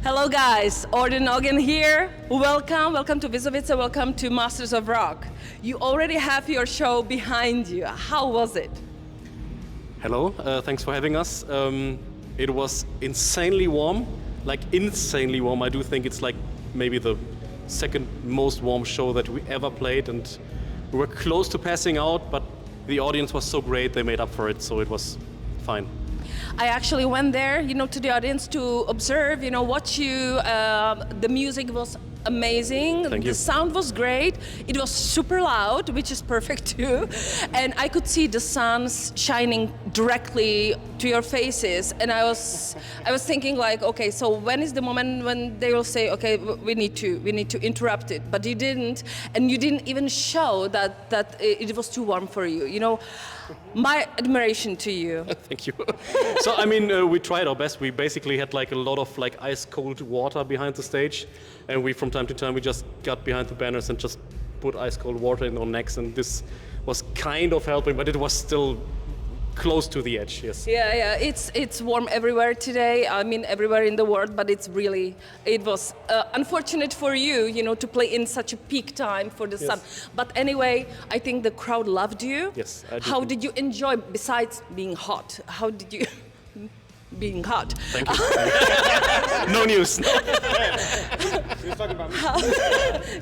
Hello guys, Orden Ogan here. Welcome to Dívejte, welcome to Masters of Rock. You already have your show behind you. How was it? Hello, thanks for having us. It was insanely warm, like insanely warm. I do think it's like maybe the second most warm show that we ever played, and we were close to passing out, but the audience was so great, they made up for it, so it was fine. I actually went there, to the audience to observe, watch you. The music was amazing. Thank you. The sound was great. It was super loud, which is perfect too. And I could see the sun shining directly to your faces. And I was thinking like, okay, so when is the moment when they will say, okay, we need to interrupt it? But you didn't, and you didn't even show that it was too warm for you. My admiration to you. Thank you. So I mean, we tried our best. We basically had like a lot of like ice cold water behind the stage, and we from time to time we just got behind the banners and just put ice cold water in our necks, and this was kind of helping, but it was still close to the edge. Yes. Yeah. It's warm everywhere today. I mean, everywhere in the world, but it was unfortunate for you, to play in such a peak time for the sun. But anyway, I think the crowd loved you. Yes, I do. How did you enjoy, besides being hot? How did you... Being hot. Thank you. No news.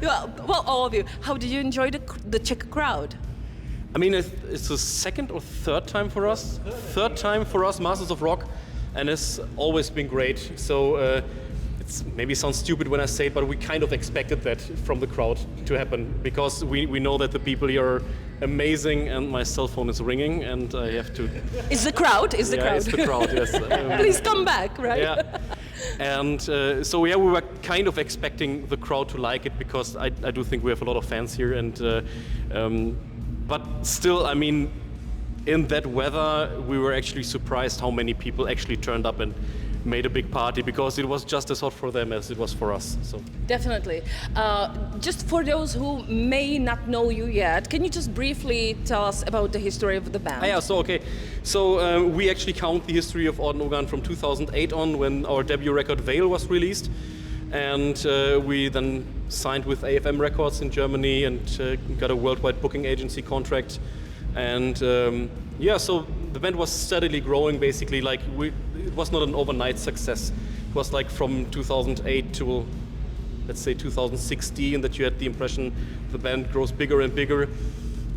Well, all of you. How did you enjoy the Czech crowd? I mean, it's the second or third time for us. Third time for us, Masters of Rock, and it's always been great. So it's maybe sounds stupid when I say it, but we kind of expected that from the crowd to happen, because we know that the people here are amazing, and my cell phone is ringing, and I have to... It's the crowd? It's the crowd? It's the crowd, yes. Please come back, right? Yeah. And so we were kind of expecting the crowd to like it, because I do think we have a lot of fans here, and but still, I mean, in that weather, we were actually surprised how many people actually turned up and made a big party, because it was just as hot for them as it was for us. So definitely. Just for those who may not know you yet, can you just briefly tell us about the history of the band? Yeah, so we actually count the history of Orden Ogan from 2008 on, when our debut record Veil was released, and we then signed with AFM Records in Germany and got a worldwide booking agency contract. And so the band was steadily growing, basically. Like it was not an overnight success. It was like from 2008 to, let's say, 2016 that you had the impression the band grows bigger and bigger.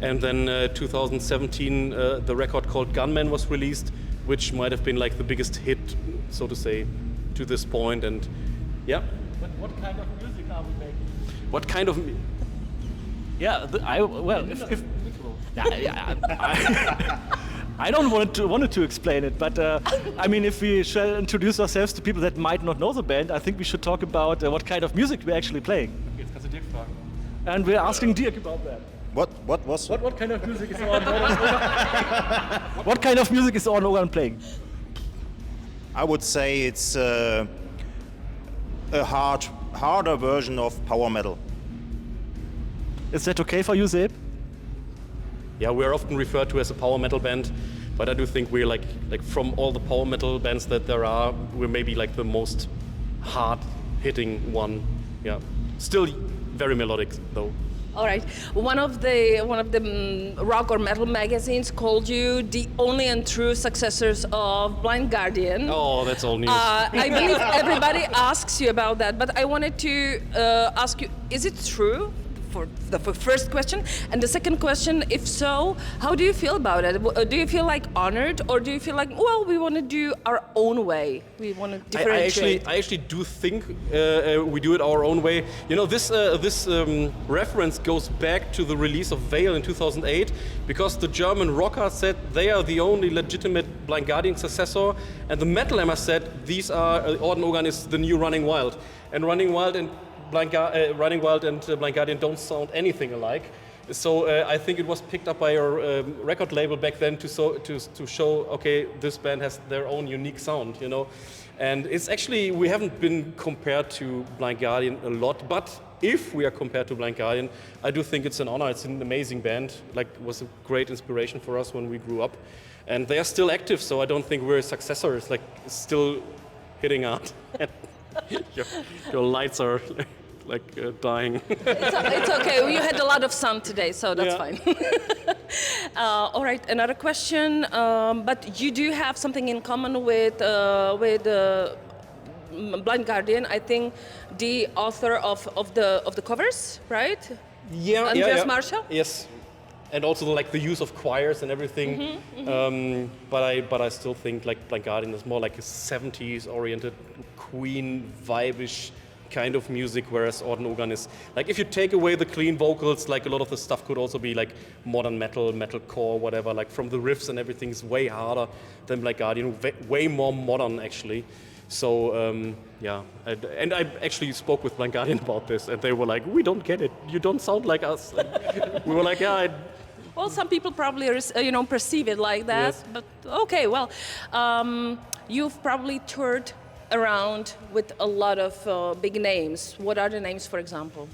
And then 2017, the record called Gunman was released, which might have been like the biggest hit, so to say, to this point. And yeah. But what kind of music are we making? What kind of? I don't wanted to explain it, but I mean, if we shall introduce ourselves to people that might not know the band, I think we should talk about what kind of music we're actually playing. Jetzt kannst du Dirk fragen. And we're asking Dirk about that. What kind of music is Orden Ogan? What kind of music is Orden Ogan playing? I would say it's a harder version of power metal. Is that okay for you, Seb? Yeah, we're often referred to as a power metal band, but I do think we're like from all the power metal bands that there are, we're maybe like the most hard-hitting one. Yeah, still very melodic though. All right. One of the rock or metal magazines called you the only and true successors of Blind Guardian. Oh, that's all news. I believe everybody asks you about that, but I wanted to ask you: is it true? For the first question, and the second question, if so, how do you feel about it? Do you feel like honored, or do you feel like, well, we want to do our own way? We want to differentiate. I actually do think we do it our own way. This reference goes back to the release of Veil in 2008, because the German rocker said they are the only legitimate Blind Guardian successor, and the metal hammer said these are Orden Ogan is the new Running Wild, and Running Wild and Blind Guardian don't sound anything alike. So I think it was picked up by our record label back then to show, okay, this band has their own unique sound, And it's actually, we haven't been compared to Blind Guardian a lot, but if we are compared to Blind Guardian, I do think it's an honor. It's an amazing band, was a great inspiration for us when we grew up. And they are still active, so I don't think we're successors, still hitting hard. Your lights are like dying. It's okay. You had a lot of sun today, so that's fine. All right, another question. But you do have something in common with Blind Guardian. I think the author of the covers, right? Yeah, Andreas Marshall? Yes, and also like the use of choirs and everything. But I still think like Blind Guardian is more like a 70s oriented Queen vibe-ish kind of music, whereas Orden Ogan is like, if you take away the clean vocals, like a lot of the stuff could also be like modern metalcore, whatever. Like from the riffs and everything is way harder than Blind Guardian, way more modern actually. So and I actually spoke with Blind Guardian about this, and they were like, "We don't get it. You don't sound like us." And we were like, "Yeah." Well, some people probably perceive it like that, Yes. but okay. Well, you've probably toured around with a lot of big names. What are the names, for example?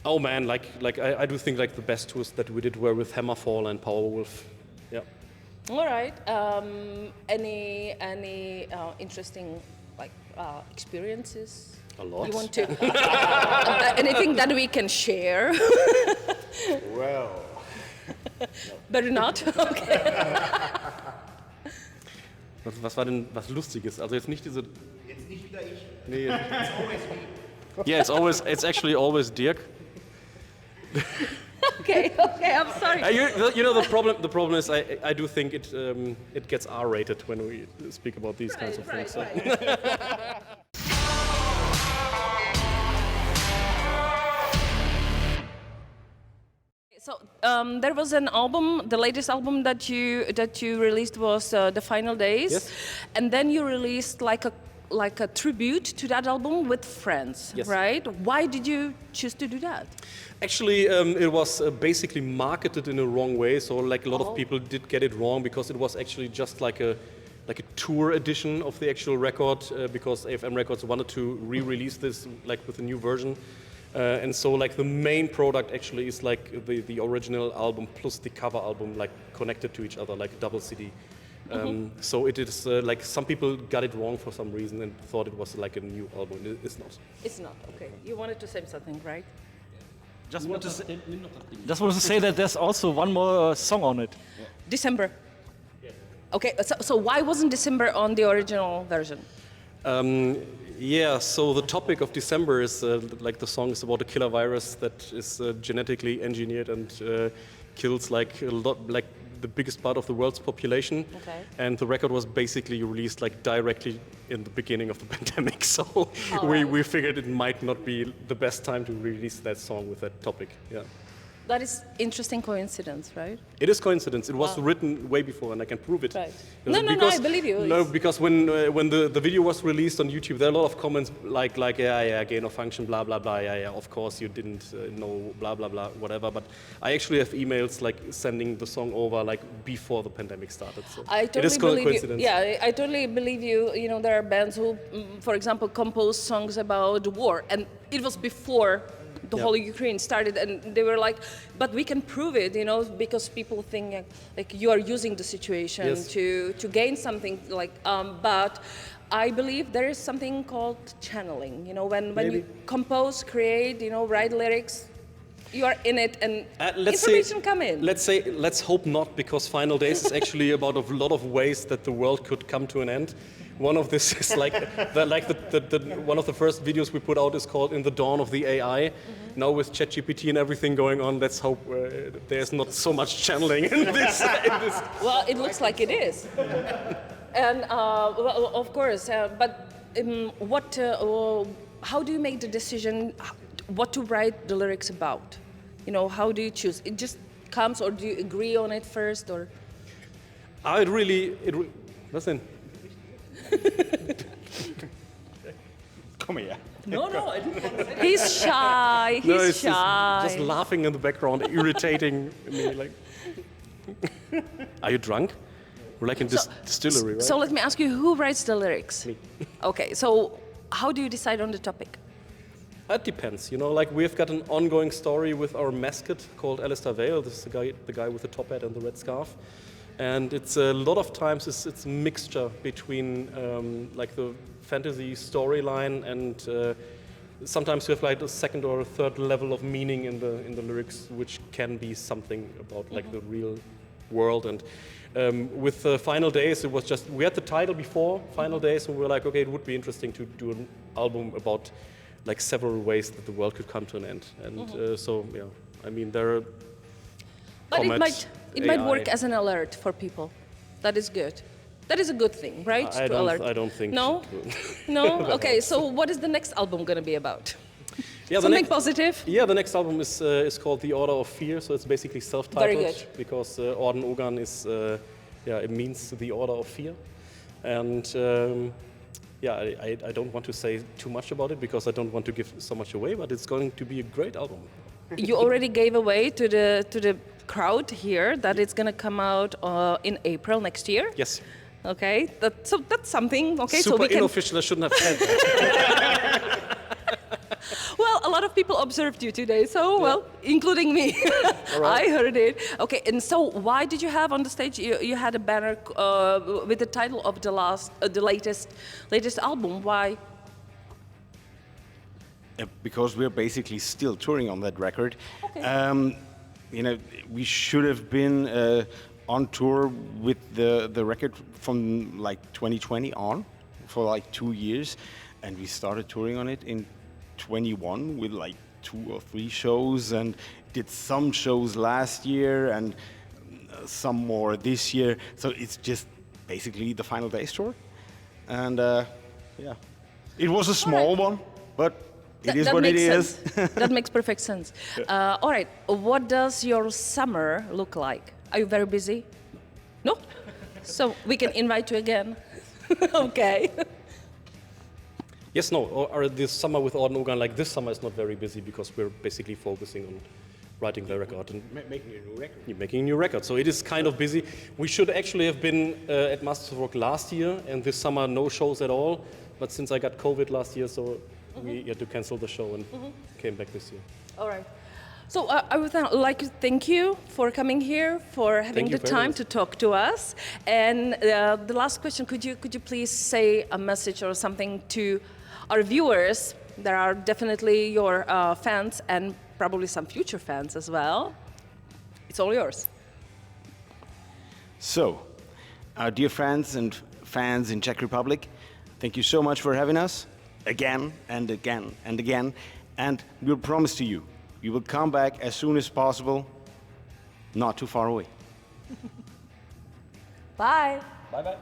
Oh man, like I do think like the best tours that we did were with Hammerfall and Powerwolf. Yeah. All right. Any interesting experiences? A lot. You want to anything that we can share? Well. Better not. Okay. Was war denn was Lustiges? Also jetzt nicht diese. Jetzt nicht wieder ich. Nee. It's always me. Yeah, it's actually always Dirk. Okay. I'm sorry. You know the problem is I do think it gets R-rated when we speak about these kinds of things. So. So there was an album, the latest album that you released was The Final Days, Yes. and then you released like a tribute to that album with friends, Yes. right? Why did you choose to do that? Actually, it was basically marketed in a wrong way. So like a lot of people did get it wrong because it was actually just like a tour edition of the actual record because AFM Records wanted to re-release this like with a new version. And so like the main product actually is like the original album plus the cover album like connected to each other like a double CD. So it is like some people got it wrong for some reason and thought it was like a new album. It's not. It's not, okay. You wanted to say something, right? Just want to say that there's also one more song on it. December. Okay, so why wasn't December on the original version? Yeah, so the topic of December is like the song is about a killer virus that is genetically engineered and kills like a lot, like the biggest part of the world's population. Okay. And the record was basically released like directly in the beginning of the pandemic. So we figured it might not be the best time to release that song with that topic. Yeah. That is interesting coincidence, right? It is coincidence. It was written way before, and I can prove it. Right. Because- No, I believe you. No, because when the video was released on YouTube, there are a lot of comments like gain of function, blah blah blah. Yeah, of course you didn't know, blah blah blah, whatever. But I actually have emails like sending the song over like before the pandemic started. So I totally it is believe coincidence. you. Yeah, I totally believe you. You know, there are bands who, for example, compose songs about war, and it was before the whole Ukraine started, and they were like, but we can prove it, you know, because people think like you are using the situation Yes. to gain something, like, but I believe there is something called channeling, you know, when you compose, create, you know, write lyrics, you are in it, and information come in. Let's hope not, because Final Days is actually about a lot of ways that the world could come to an end. One of this is like one of the first videos we put out is called "In the Dawn of the AI." Now with ChatGPT and everything going on, let's hope there's not so much channeling in this. Well, it looks like it is. And well, of course, but how do you make the decision what to write the lyrics about? You know, how do you choose? It just comes, or do you agree on it first, or? Listen. Come here. No, I didn't. He's shy. No, He's it's shy. just laughing in the background, irritating me. Like, are you drunk? We're like in distillery, right? So let me ask you, who writes the lyrics? Me. Okay, so how do you decide on the topic? That depends, you know. Like we've got an ongoing story with our mascot called Alistair Vale. This is the guy with the top hat and the red scarf. And it's a lot of times it's a mixture between like the fantasy storyline and sometimes you have like a second or a third level of meaning in the lyrics, which can be something about like the real world. And with Final Days, it was just, we had the title before Final Days, and we were like, okay, it would be interesting to do an album about like several ways that the world could come to an end. And so, yeah, I mean, there are But comets, it might AI. work as an alert for people. That is good. That is a good thing, right? I to alert. don't think. No? No? Okay, so what is the next album going to be about? Yeah, Something positive? Yeah, the next album is called The Order of Fear, so it's basically self-titled. Very good. Because Orden Ogan is, it means the Order of Fear. And I don't want to say too much about it because I don't want to give so much away, but it's going to be a great album. You already gave away to the crowd here that it's going to come out in April next year. Yes. Okay, so that's something. Okay, Super so we can. unofficial, I shouldn't have said that. Well, a lot of people observed you today, so well, including me. Right. I heard it. Okay, and so why did you have on the stage? You had a banner with the title of the latest album. Why? Because we're basically still touring on that record. Okay. You know, we should have been on tour with the record from like 2020 on for like 2 years, and we started touring on it in 21 with like 2 or 3 shows, and did some shows last year and some more this year. So it's just basically the Final Days tour, and yeah, it was a small one, but it is what it is. That makes perfect sense. All right, what does your summer look like? Are you very busy? No? So we can invite you again. Okay. Yes, no, or this summer with Orden Ogan, like this summer is not very busy because we're basically focusing on writing the record and Making a new record. making a new record. So it is kind of busy. We should actually have been at Masters of Rock last year, and this summer no shows at all. But since I got COVID last year, so we had to cancel the show and came back this year. All right. So I would like to thank you for coming here, for having Thank you the very time much. to talk to us. And the last question, could you please say a message or something to our viewers? There are definitely your fans and probably some future fans as well. It's all yours. So, our dear friends and fans in Czech Republic, thank you so much for having us again and again and again. And we'll promise to you, we will come back as soon as possible, not too far away. Bye. Bye-bye.